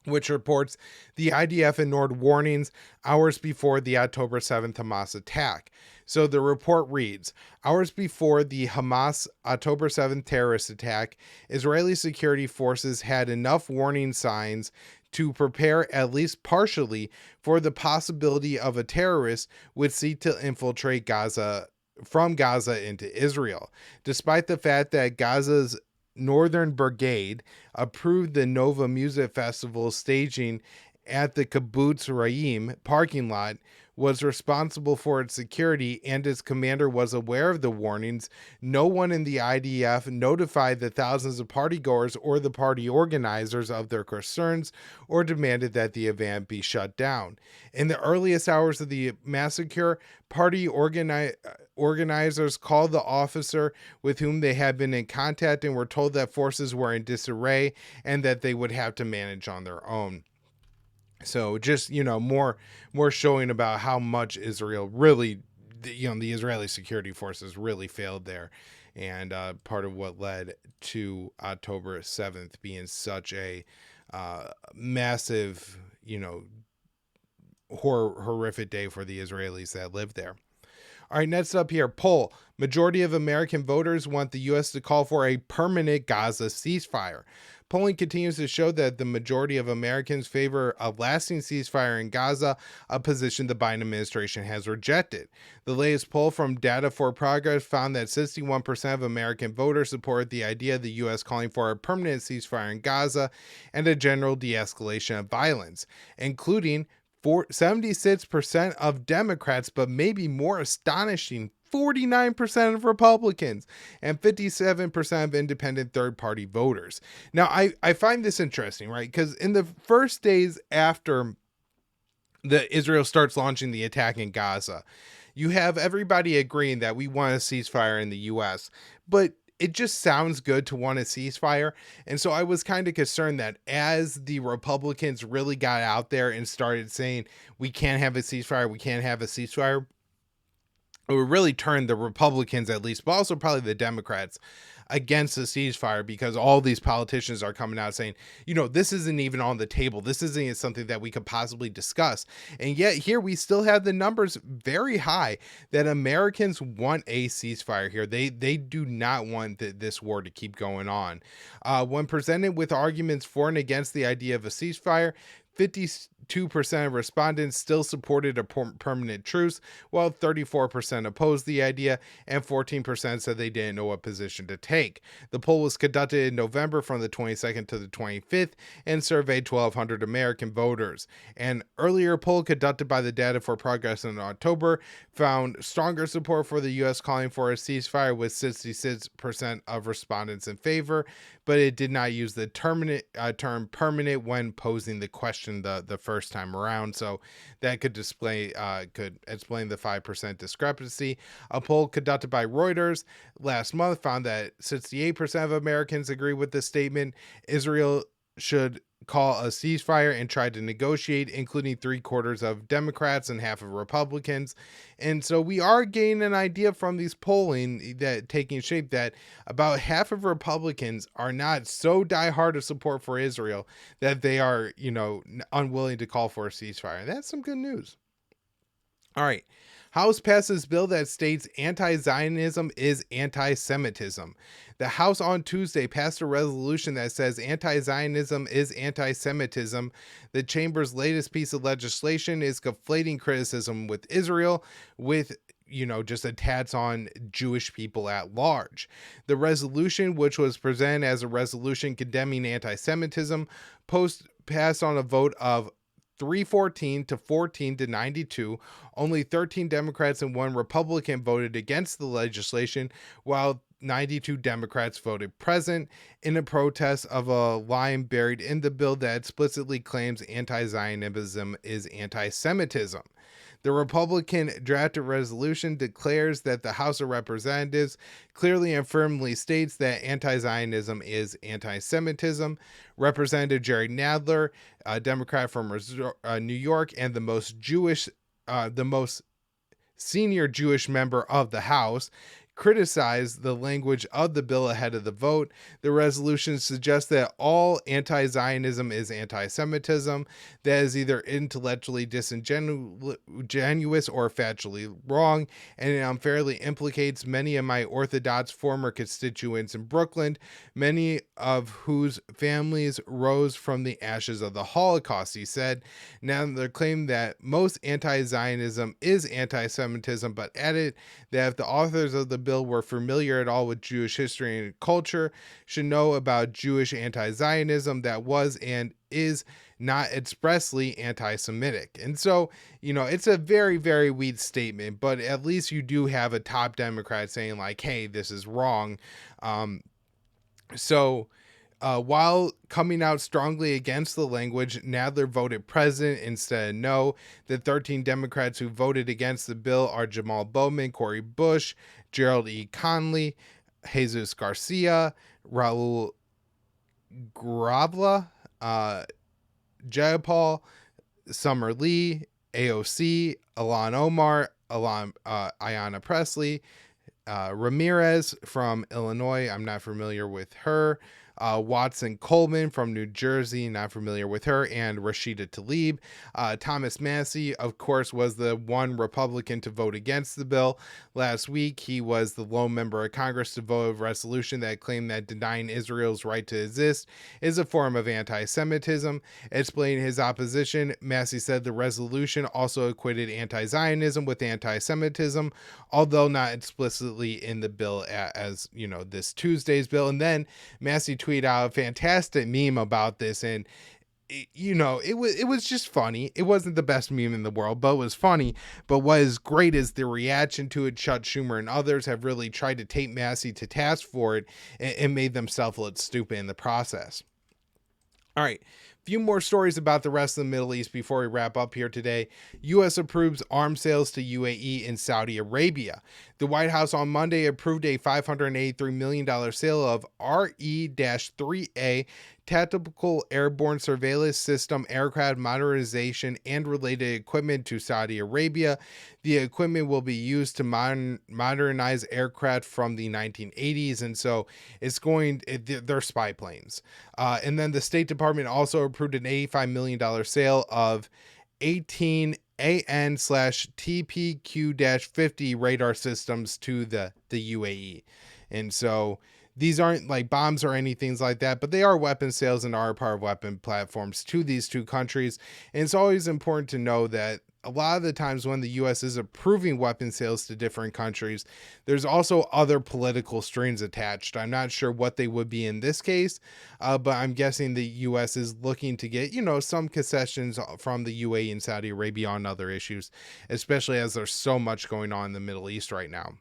which reports the IDF ignored warnings hours before the October 7th Hamas attack. So the report reads, hours before the Hamas October 7th terrorist attack, Israeli security forces had enough warning signs to prepare at least partially for the possibility of a terrorist would seek to infiltrate Gaza from Gaza into Israel. Despite the fact that Gaza's Northern Brigade approved the Nova Music Festival staging at the Kibbutz Re'im parking lot, was responsible for its security, and its commander was aware of the warnings, no one in the IDF notified the thousands of partygoers or the party organizers of their concerns or demanded that the event be shut down. In the earliest hours of the massacre, party organizers called the officer with whom they had been in contact and were told that forces were in disarray and that they would have to manage on their own. So just, more showing about how much Israel really, the Israeli security forces really failed there. And part of what led to October 7th being such a massive, horrific day for the Israelis that lived there. All right, next up here, poll. Majority of American voters want the U.S. to call for a permanent Gaza ceasefire. Polling continues to show that the majority of Americans favor a lasting ceasefire in Gaza, a position the Biden administration has rejected. The latest poll from Data for Progress found that 61% of American voters support the idea of the U.S. calling for a permanent ceasefire in Gaza and a general de-escalation of violence, including 76% of Democrats, but maybe more astonishing, 49% of Republicans and 57% of independent third-party voters. Now, I find this interesting, right? Because in the first days after Israel starts launching the attack in Gaza, you have everybody agreeing that we want a ceasefire in the U.S., but it just sounds good to want a ceasefire. And so I was kind of concerned that as the Republicans really got out there and started saying, we can't have a ceasefire, it would really turn the Republicans, at least, but also probably the Democrats, against the ceasefire, because all these politicians are coming out saying, this isn't even on the table. This isn't something that we could possibly discuss. And yet here we still have the numbers very high that Americans want a ceasefire here. They do not want this war to keep going on. When presented with arguments for and against the idea of a ceasefire, 52% of respondents still supported a permanent truce, while 34% opposed the idea, and 14% said they didn't know what position to take. The poll was conducted in November from the 22nd to the 25th and surveyed 1,200 American voters. An earlier poll conducted by the Data for Progress in October found stronger support for the U.S. calling for a ceasefire, with 66% of respondents in favor, but it did not use the term permanent when posing the question the first time around. So that could explain the 5% discrepancy. A poll conducted by Reuters last month found that 68% of Americans agree with this statement. Israel should call a ceasefire and try to negotiate, including 3/4 of Democrats and half of Republicans. And so we are getting an idea from these polling that taking shape that about half of Republicans are not so diehard of support for Israel that they are, unwilling to call for a ceasefire. That's some good news. All right. House passes bill that states anti-Zionism is anti-Semitism. The House on Tuesday passed a resolution that says anti-Zionism is anti-Semitism. The chamber's latest piece of legislation is conflating criticism with Israel with just attacks on Jewish people at large. The resolution, which was presented as a resolution condemning anti-Semitism, passed on a vote of 314 to 14 to 92. Only 13 Democrats and 1 Republican voted against the legislation, while 92 Democrats voted present in a protest of a line buried in the bill that explicitly claims anti-Zionism is anti-Semitism. The Republican drafted resolution declares that the House of Representatives clearly and firmly states that anti-Zionism is anti-Semitism. Representative Jerry Nadler, a Democrat from New York and the most senior Jewish member of the House, criticized the language of the bill ahead of the vote. The resolution suggests that all anti-Zionism is anti-Semitism, that is either intellectually disingenuous or factually wrong, and it unfairly implicates many of my Orthodox former constituents in Brooklyn, many of whose families rose from the ashes of the Holocaust, he said. Now they claim that most anti-Zionism is anti-Semitism, but added that if the authors of the bill were familiar at all with Jewish history and culture, should know about Jewish anti-Zionism that was and is not expressly anti-Semitic. And so, it's a very, very weak statement, but at least you do have a top Democrat saying like, hey, this is wrong. While coming out strongly against the language, Nadler voted present instead of no. The 13 Democrats who voted against the bill are Jamal Bowman, Cori Bush, Gerald E. Conley, Jesus Garcia, Raul Gravla, Jayapal, Summer Lee, AOC, Ilhan Omar, Ayanna Pressley, Ramirez from Illinois. I'm not familiar with her. Watson Coleman from New Jersey, not familiar with her, and Rashida Tlaib. Thomas Massie, of course, was the one Republican to vote against the bill. Last week, he was the lone member of Congress to vote a resolution that claimed that denying Israel's right to exist is a form of anti-Semitism. Explaining his opposition, Massie said the resolution also equated anti-Zionism with anti-Semitism, although not explicitly in the bill as this Tuesday's bill. And then Massie tweeted out a fantastic meme about this, and it was just funny. It wasn't the best meme in the world, but it was funny. But what is great is the reaction to it. Chuck Schumer and others have really tried to take Massie to task for it and made themselves look stupid in the process. All right, few more stories about the rest of the Middle East before we wrap up here today. U.S. approves arms sales to UAE and Saudi Arabia. The White House on Monday approved a $583 million sale of RE-3A Tactical Airborne Surveillance System aircraft modernization and related equipment to Saudi Arabia. The equipment will be used to modernize aircraft from the 1980s, and so they're spy planes. And then the State Department also approved an $85 million sale of 18 AN/TPQ-50 radar systems to the UAE. And so these aren't like bombs or anything like that, but they are weapon sales and are part of weapon platforms to these two countries. And it's always important to know that a lot of the times when the U.S. is approving weapon sales to different countries, there's also other political strings attached. I'm not sure what they would be in this case, but I'm guessing the U.S. is looking to get, some concessions from the UAE and Saudi Arabia on other issues, especially as there's so much going on in the Middle East right now.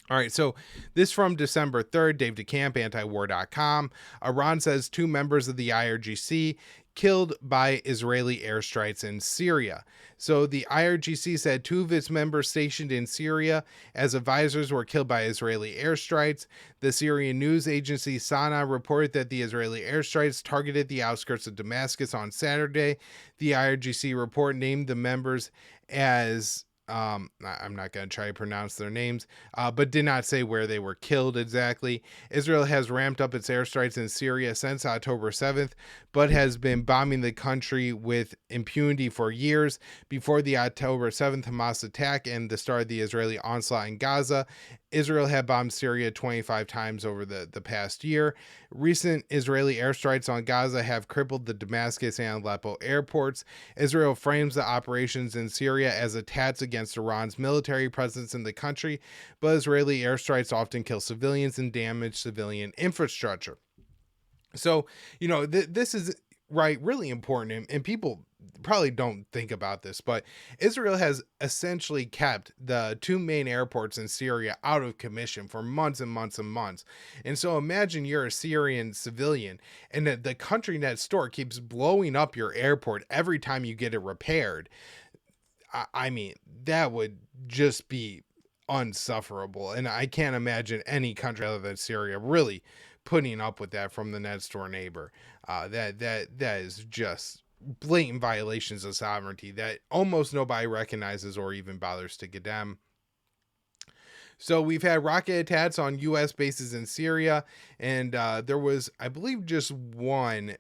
All right, so this from December 3rd, Dave DeCamp, antiwar.com. Iran says 2 members of the IRGC killed by Israeli airstrikes in Syria. So the IRGC said 2 of its members stationed in Syria as advisors were killed by Israeli airstrikes. The Syrian news agency Sana reported that the Israeli airstrikes targeted the outskirts of Damascus on Saturday. The IRGC report named the members as I'm not going to try to pronounce their names, but did not say where they were killed exactly. Israel has ramped up its airstrikes in Syria since October 7th, but has been bombing the country with impunity for years. Before the October 7th Hamas attack and the start of the Israeli onslaught in Gaza, Israel had bombed Syria 25 times over the past year. Recent Israeli airstrikes on Gaza have crippled the Damascus and Aleppo airports. Israel frames the operations in Syria as attacks against Iran's military presence in the country, but Israeli airstrikes often kill civilians and damage civilian infrastructure. So, this is really important, and people probably don't think about this, but Israel has essentially kept the 2 main airports in Syria out of commission for months and months and months. And so imagine you're a Syrian civilian and the country next door keeps blowing up your airport every time you get it repaired. I mean, that would just be unsufferable. And I can't imagine any country other than Syria really putting up with that from the next door neighbor. That is just blatant violations of sovereignty that almost nobody recognizes or even bothers to condemn. So we've had rocket attacks on U.S. bases in Syria, and there was, I believe, just one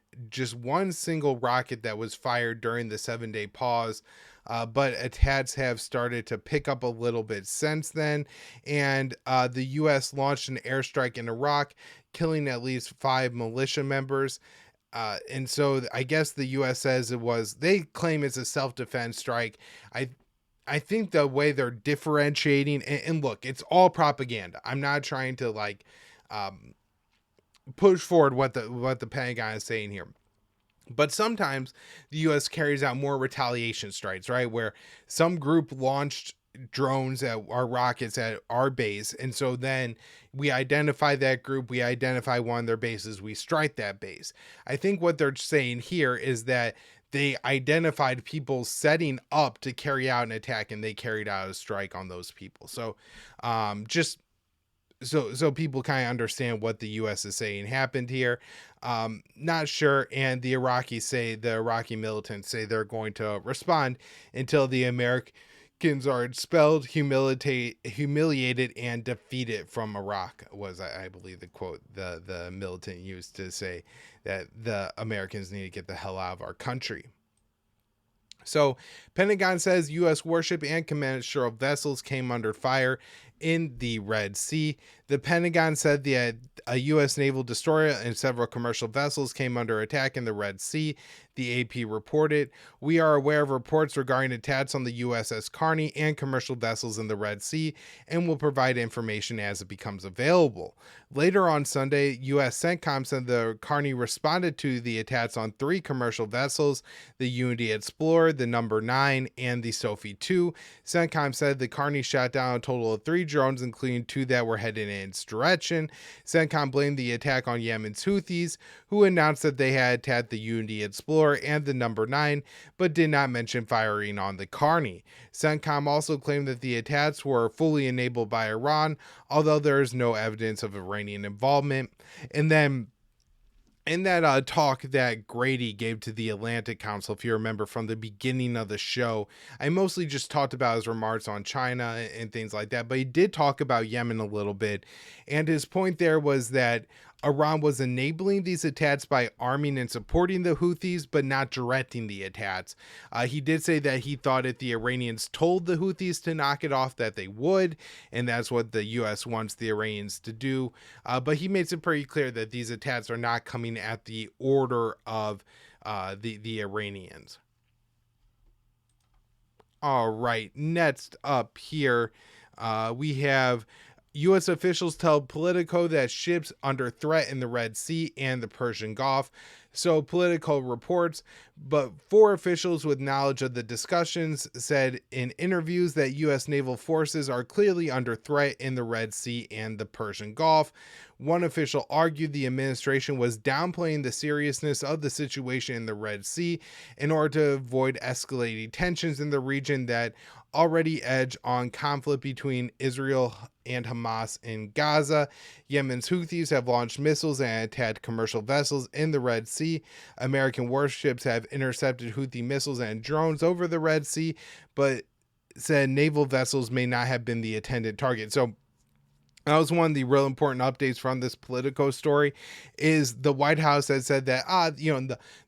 single rocket that was fired during the 7-day pause. But attacks have started to pick up a little bit since then, and the U.S. launched an airstrike in Iraq, killing at least 5 militia members. And so I guess the U.S. says they claim it's a self-defense strike. I think the way they're differentiating, and look, it's all propaganda. I'm not trying to push forward what the Pentagon is saying here. But sometimes the U.S. carries out more retaliation strikes, right? Where some group launched drones or rockets at our base. And so then we identify that group, we identify one of their bases, we strike that base. I think what they're saying here is that they identified people setting up to carry out an attack and they carried out a strike on those people. So just so people kind of understand what the U.S. is saying happened here. Not sure. And the Iraqi militants say they're going to respond until the American are expelled, humiliated, and defeated from Iraq was, I believe, the quote the militant used to say that the Americans need to get the hell out of our country. So, Pentagon says U.S. warship and commercial vessels came under fire in the Red Sea. The Pentagon said that a U.S. naval destroyer and several commercial vessels came under attack in the Red Sea. The AP reported, "We are aware of reports regarding attacks on the USS Carney and commercial vessels in the Red Sea and will provide information as it becomes available." Later on Sunday, U.S. CENTCOM said the Carney responded to the attacks on 3 commercial vessels, the Unity Explorer, the Number 9, and the Sophie 2. CENTCOM said the Carney shot down a total of 3 drones, including 2 that were headed in its direction. CENTCOM blamed the attack on Yemen's Houthis, who announced that they had attacked the Unity Explorer and the Number 9, but did not mention firing on the Carney. CENTCOM also claimed that the attacks were fully enabled by Iran, although there is no evidence of Iranian involvement. And then in that talk that Grady gave to the Atlantic Council, if you remember from the beginning of the show, I mostly just talked about his remarks on China and things like that, but he did talk about Yemen a little bit. And his point there was that Iran was enabling these attacks by arming and supporting the Houthis, but not directing the attacks. He did say that he thought if the Iranians told the Houthis to knock it off, that they would, and that's what the U.S. wants the Iranians to do. But he makes it pretty clear that these attacks are not coming at the order of the Iranians. All right, next up here, we have U.S. officials tell Politico that ships under threat in the Red Sea and the Persian Gulf. So Politico reports, but 4 officials with knowledge of the discussions said in interviews that U.S. naval forces are clearly under threat in the Red Sea and the Persian Gulf. One official argued the administration was downplaying the seriousness of the situation in the Red Sea in order to avoid escalating tensions in the region that already edge on conflict between Israel and Hamas in Gaza. Yemen's Houthis have launched missiles and attacked commercial vessels in the Red Sea. American warships have intercepted Houthi missiles and drones over the Red Sea, but said naval vessels may not have been the intended target. So that was one of the real important updates from this Politico story, is the White House has said that,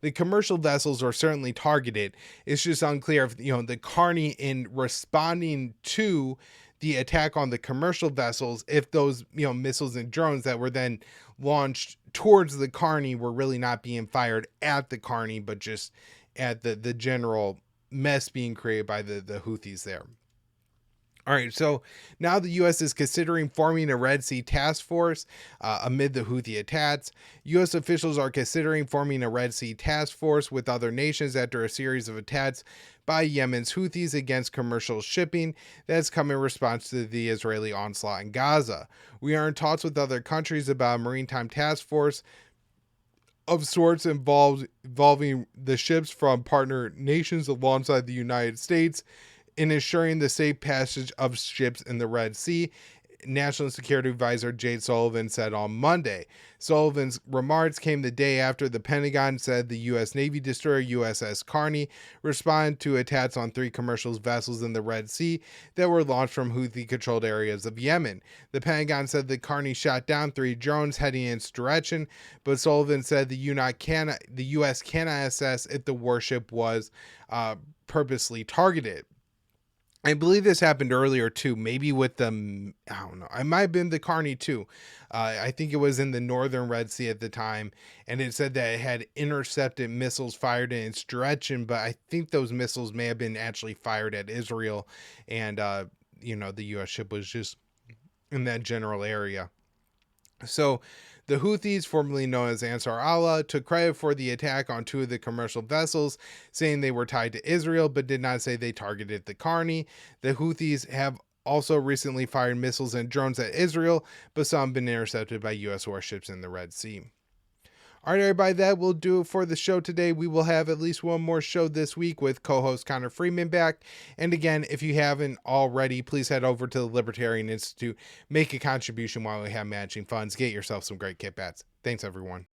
the commercial vessels are certainly targeted. It's just unclear if, the Carney, in responding to the attack on the commercial vessels, if those, missiles and drones that were then launched towards the Carney were really not being fired at the Carney, but just at the general mess being created by the Houthis there. All right, so now the U.S. is considering forming a Red Sea task force amid the Houthi attacks. U.S. officials are considering forming a Red Sea task force with other nations after a series of attacks by Yemen's Houthis against commercial shipping that's come in response to the Israeli onslaught in Gaza. We are in talks with other countries about a maritime task force of sorts involving the ships from partner nations alongside the United States in ensuring the safe passage of ships in the Red Sea, National Security Advisor Jake Sullivan said on Monday. Sullivan's remarks came the day after the Pentagon said the U.S. Navy destroyer USS Carney responded to attacks on 3 commercial vessels in the Red Sea that were launched from Houthi-controlled areas of Yemen. The Pentagon said the Carney shot down 3 drones heading in its direction, but Sullivan said the U.S. cannot assess if the warship was purposely targeted. I believe this happened earlier too, maybe with the, I don't know, it might have been the Carney too. I think it was in the northern Red Sea at the time, and it said that it had intercepted missiles fired in its direction, but I think those missiles may have been actually fired at Israel, and, the U.S. ship was just in that general area. So the Houthis, formerly known as Ansar Allah, took credit for the attack on 2 of the commercial vessels, saying they were tied to Israel, but did not say they targeted the Carney. The Houthis have also recently fired missiles and drones at Israel, but some have been intercepted by U.S. warships in the Red Sea. All right, everybody, that will do it for the show today. We will have at least one more show this week with co-host Connor Freeman back. And again, if you haven't already, please head over to the Libertarian Institute, make a contribution while we have matching funds, get yourself some great kit bats. Thanks, everyone.